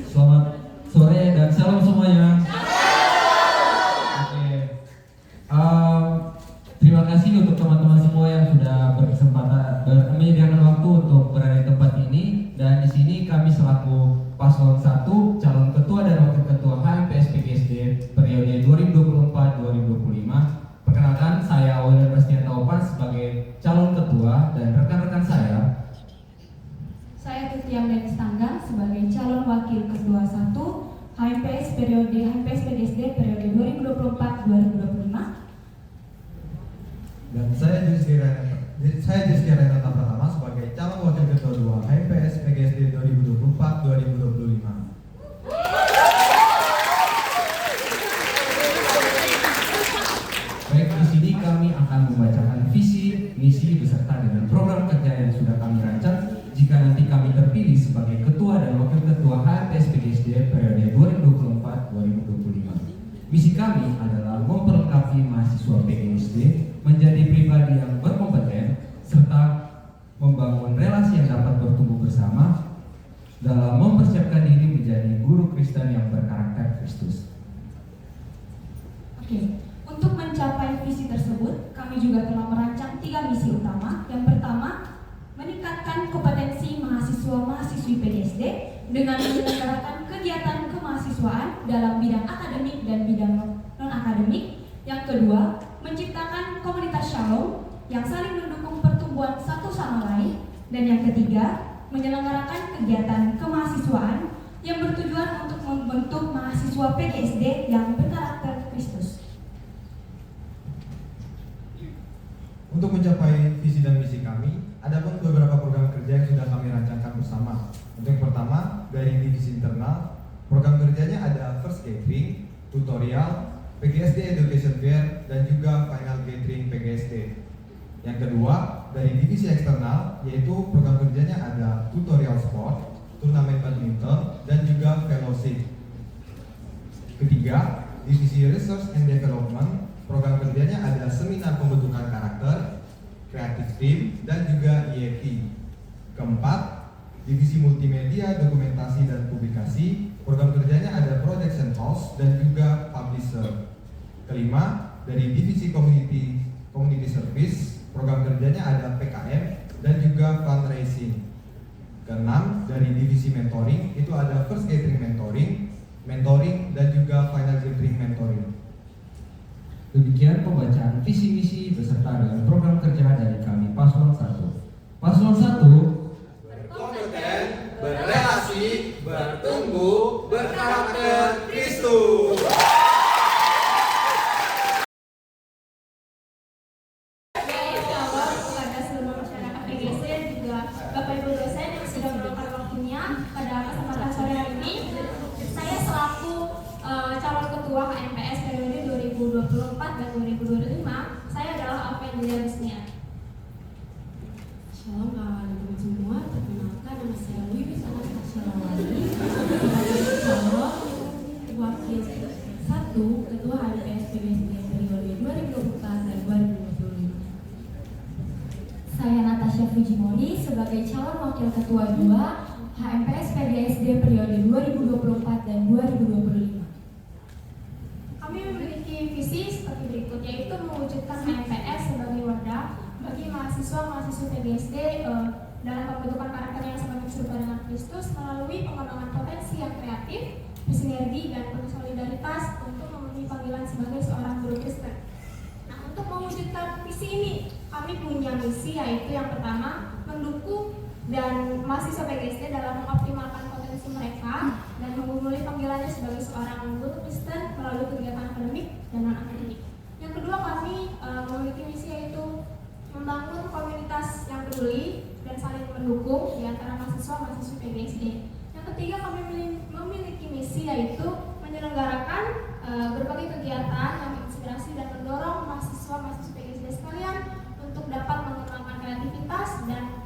Selamat sore dan salam semuanya. Oke. Terima kasih untuk teman-teman semua yang sudah berkesempatan menyediakan waktu untuk berada di tempat ini. Dan di sini kami selaku Paslon 1, calon ketua dan wakil ketua HMPS PGSD periode 2024-2025. Perkenalkan, saya William Bastian Taupan sebagai calon ketua dan rekan-rekan saya Titiam Denis Tanggang sebagai calon wakil ketua 1 HMPS PGSD periode 2024-2025. Dan saya Jusky Renata Pratama sebagai calon wakil ketua 2 HMPS PGSD 2024-2025. Baik, di sini kami akan membacakan visi, misi beserta dengan program kerja yang sudah kami rancang jika nanti kami terpilih sebagai ketua dan wakil ketua HMPS PGSD periode 2024-2025. Misi kami adalah memperlengkapi mahasiswa PGSD menjadi pribadi yang berkompeten serta membangun relasi yang dapat bertumbuh bersama dalam mempersiapkan diri menjadi guru Kristen yang berkarakter Kristus. Oke. Untuk mencapai visi tersebut, kami juga telah merancang 3 misi utama. Yang pertama, meningkatkan kompetensi mahasiswa-mahasiswi PGSD dengan menyelenggarakan kegiatan kemahasiswaan dalam bidang akademik dan bidang non-akademik. Yang kedua, menciptakan komunitas Shalom yang saling mendukung pertumbuhan satu sama lain. Dan yang ketiga, menyelenggarakan kegiatan kemahasiswaan yang bertujuan untuk membentuk mahasiswa PGSD yang berkarakter Kristus. Untuk mencapai visi dan misi kami, ada pun beberapa program kerja yang sudah kami rancangkan bersama. Untuk yang pertama, dari divisi internal, program kerjanya ada First Gathering, Tutorial, PGSD Education Fair, dan juga Final Gathering PGSD. Yang kedua, dari divisi eksternal, yaitu program kerjanya ada Tutorial Sport, Turnamen Badminton, dan juga Fellowship. Ketiga, divisi Research and Development, program kerjanya ada seminar pembentukan karakter, kreatif tim, dan juga IET. Keempat, divisi multimedia, dokumentasi, dan publikasi, program kerjanya ada production house dan juga publisher. Kelima, dari divisi community service, program kerjanya ada PKM dan juga fundraising. Keenam, dari divisi mentoring itu ada First Gathering mentoring, dan juga Final Gathering mentoring. Demikian pembacaan visi misi beserta dengan program kerja dari kami Paslon 1. Paslon 1 berkompeten, berrelasi, bertumbuh, berkarakter Kristus. Kepada seluruh masyarakat PGSD dan juga Bapak Ibu dosen yang sudah meluangkan waktunya pada kesempatan sore hari ini, saya selaku calon ketua HMPS periode 2024 dan 2025, saya adalah Alvenia Bisnia. Shalom kawan-kawan semua, perkenalkan nama saya Wiwi Anastasia Lawani, calon wakil 1 ketua HMPS PGSD periode 2024 dan 2025. Saya Natasha Fujimori sebagai calon wakil ketua 2 HMPS PGSD periode 2024 dan 2025. Kami memiliki visi seperti berikut, yaitu mewujudkan HMPS sebagai wadah bagi mahasiswa-mahasiswa PGSD dalam pembentukan karakter yang semakin serupa dengan Kristus melalui pengembangan potensi yang kreatif, bersinergi, dan bersolidaritas untuk memenuhi panggilan sebagai seorang guru Kristen. Nah, untuk mewujudkan visi ini, kami punya misi, yaitu yang pertama, mendukung dan mahasiswa PGSD dalam mengoptimalkan potensi mereka dan memenuhi panggilannya sebagai seorang guru Kristen melalui kegiatan akademik dan non-akademik. Yang kedua, kami memiliki misi, yaitu membangun komunitas yang peduli dan saling mendukung di antara mahasiswa-mahasiswa PGSD. Yang ketiga, kami memiliki misi, yaitu menyelenggarakan berbagai kegiatan yang menginspirasi dan mendorong mahasiswa-mahasiswa PGSD sekalian untuk dapat mengembangkan kreativitas dan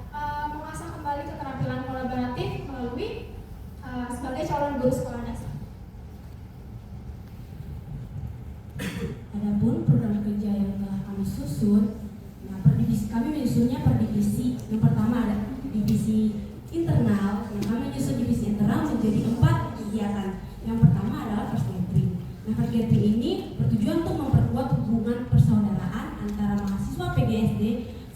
mengasah kembali keterampilan kolaboratif melalui sebagai calon guru sekolah dasar. Adapun program kerja yang telah kami susun, per divisi kami menyusunnya per divisi. Yang pertama ada divisi internal, yang kami menyusun divisi internal menjadi 4 kegiatan. Yang pertama adalah First Gathering. Nah, First Gathering ini bertujuan untuk memperkuat hubungan persaudaraan antara mahasiswa PGSD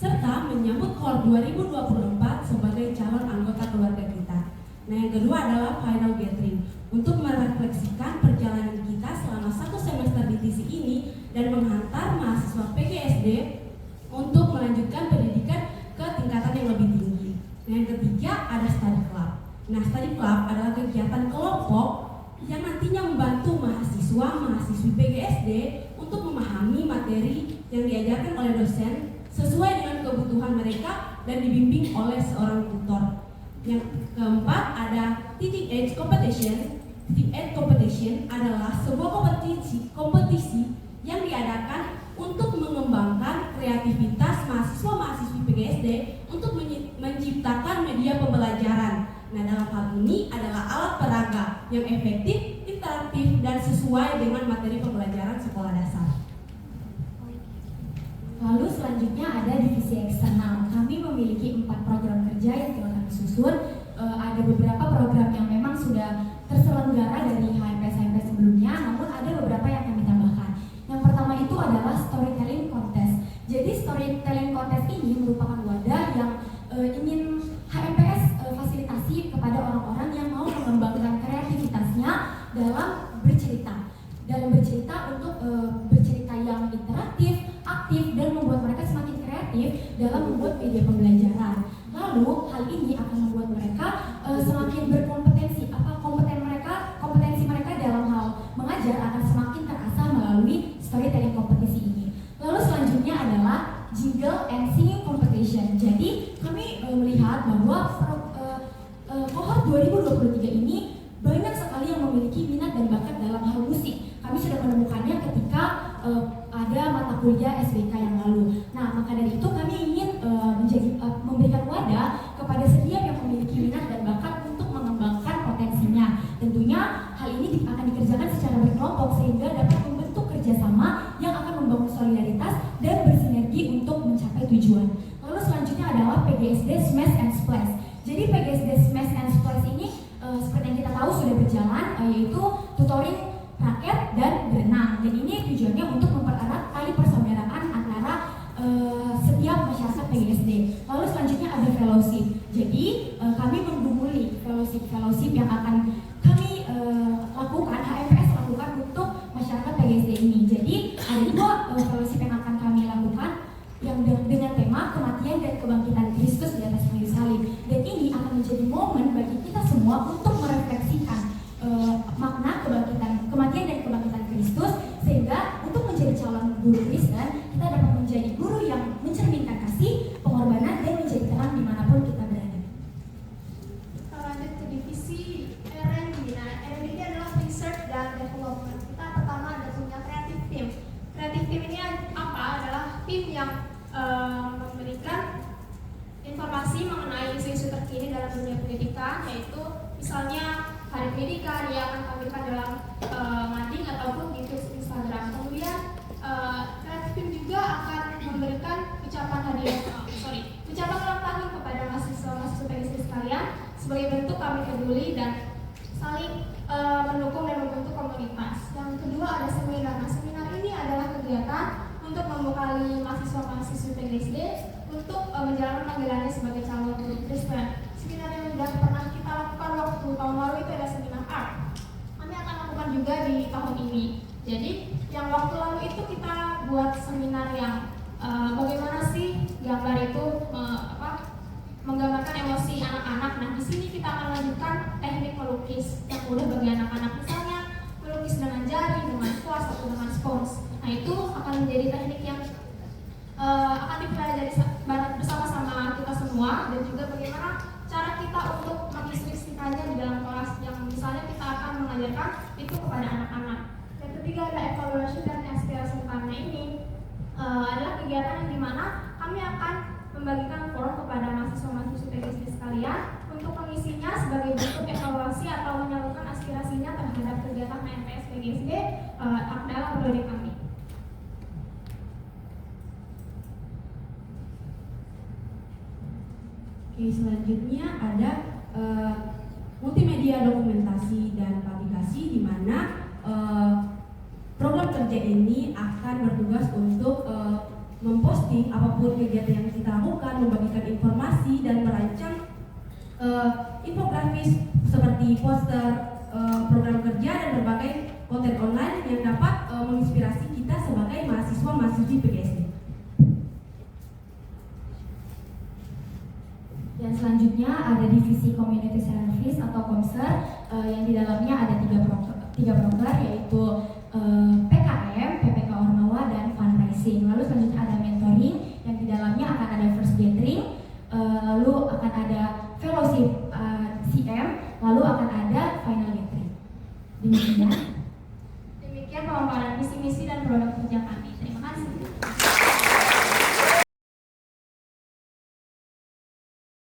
serta menyambut KOR 2024 sebagai calon anggota keluarga kita. Nah, yang kedua adalah Final Gathering untuk merefleksikan perjalanan kita selama 1 semester di TC ini dan menghantar mahasiswa PGSD untuk melanjutkan pendidikan ke tingkatan yang lebih tinggi. Nah, yang ketiga ada Study Club. Nah, Study Club adalah kegiatan kelompok yang nantinya membantu mahasiswa-mahasiswi PGSD untuk memahami materi yang diajarkan oleh dosen sesuai dengan kebutuhan mereka dan dibimbing oleh seorang tutor. Yang keempat ada Teaching Age Competition. Teaching Age Competition adalah sebuah kompetisi yang diadakan untuk mengembangkan kreativitas mahasiswa-mahasiswi PGSD untuk menciptakan media pembelajaran. Nah, dalam hal ini adalah alat peraga yang efektif, interaktif, dan sesuai dengan materi pembelajaran sekolah dasar. Lalu selanjutnya ada divisi eksternal. Kami memiliki 4 program kerja yang telah kami susun. Ada beberapa program yang memang sudah terselenggara dari HMPS sebelumnya, namun ada beberapa yang kami tambahkan. Yang pertama itu adalah storytelling contest. Jadi storytelling contest ini merupakan wadah yang ingin HMPS fasilitasi kepada orang-orang yang mau mengembangkan kreativitasnya dalam bercerita. Untuk bercerita yang interaktif, aktif, dan membuat mereka semakin kreatif dalam membuat media pembelajaran. Lalu hal ini akan membuat mereka semakin berkompetensi. Kompetensi mereka dalam hal mengajar akan semakin terasah melalui storytelling kompetisi ini. Lalu selanjutnya adalah jingle and singing competition. Jadi kami melihat bahwa kohort 2023 ini banyak sekali yang memiliki minat dan bakat dalam hal musik. Kami sudah menemukannya ketika ada mata kuliah SBK yang lalu. Nah, maka dari itu kami ingin memberikan wadah kepada setiap yang memiliki minat dan bakat untuk mengembangkan potensinya. Tentunya hal ini akan dikerjakan secara berkelompok sehingga dapat membentuk kerjasama yang akan membangun solidaritas dan bersinergi untuk mencapai tujuan. Lalu selanjutnya adalah PGSD Smash and Splash. Jadi PGSD Smash and Splash ini seperti yang kita tahu sudah berjalan, yaitu tutoring raket dan berenang. Dan ini tujuannya untuk mempererat tali persaudaraan antara setiap masyarakat PGSD. Lalu selanjutnya ada fellowship. Jadi kami menggumuli fellowship yang akan kami lakukan, HMPS lakukan untuk masyarakat PGSD ini. Jadi ada 2 fellowship yang akan kami lakukan yang dengan tema kematian dan kebangkitan Kristus di atas kayu salib. Dan ini akan menjadi momen bagi kita semua untuk merefleksikan makna kematian dan kebangkitan Kristus, sehingga untuk menjadi calon guru Kristen kita dapat menjadi guru yang mencerminkan kasih, pengorbanan, dan menjadi terang dimanapun kita berada. Kita lanjut ke divisi R&D. Nah, R&D ini adalah research dan development. Kita pertama ada punya creative team. Creative team ini apa? Adalah tim yang memberikan informasi mengenai isu-isu terkini dalam dunia pendidikan, yaitu misalnya Hari Pendidikan yang akan tampilkan dalam mading ataupun di feed Instagram. Kemudian kreatif tim juga akan memberikan ucapan ulang tahun kepada mahasiswa PGSD sekalian sebagai bentuk kami peduli dan saling mendukung dan membentuk komunitas. Yang kedua ada seminar. Nah, seminar ini adalah kegiatan untuk membekali mahasiswa-mahasiswi PGSD untuk menjalankan panggilannya sebagai calon guru Kristen. Seminar yang sudah pernah kita lakukan waktu tahun lalu itu ada seminar art. Kami akan lakukan juga di tahun ini. Jadi yang waktu lalu itu kita buat seminar yang bagaimana sih gambar itu menggambarkan emosi anak-anak. Nah, di sini kita akan lanjutkan teknik melukis yang mudah bagi anak-anak, misalnya melukis dengan jari, dengan kuas atau dengan spons. Nah, itu akan menjadi teknik yang akan dipelajari bersama-sama kita semua, dan juga bagaimana cara kita untuk menginstruksikannya di dalam kelas yang misalnya kita akan mengajarkan itu kepada anak-anak. Yang ketiga ada evaluasi dan aspirasi karena ini adalah kegiatan yang dimana kami akan membagikan forum kepada mahasiswa-mahasiswa PGSD sekalian untuk mengisinya sebagai bentuk evaluasi atau menyalurkan aspirasinya terhadap kegiatan HMPS PGSD dalam periode kami. Oke, selanjutnya ada multimedia dokumentasi dan bertugas untuk memposting apapun kegiatan yang kita lakukan, membagikan informasi dan merancang infografis seperti poster, program kerja dan berbagai konten online yang dapat menginspirasi kita sebagai mahasiswa-mahasiswi PGSD. Dan selanjutnya ada divisi Community Service atau Komser yang di dalamnya ada tiga program yaitu PKM, PPK Ormawa, dan fundraising. Lalu selanjutnya ada mentoring yang di dalamnya akan ada first gathering, lalu akan ada fellowship CM, lalu akan ada final gathering. Demikian.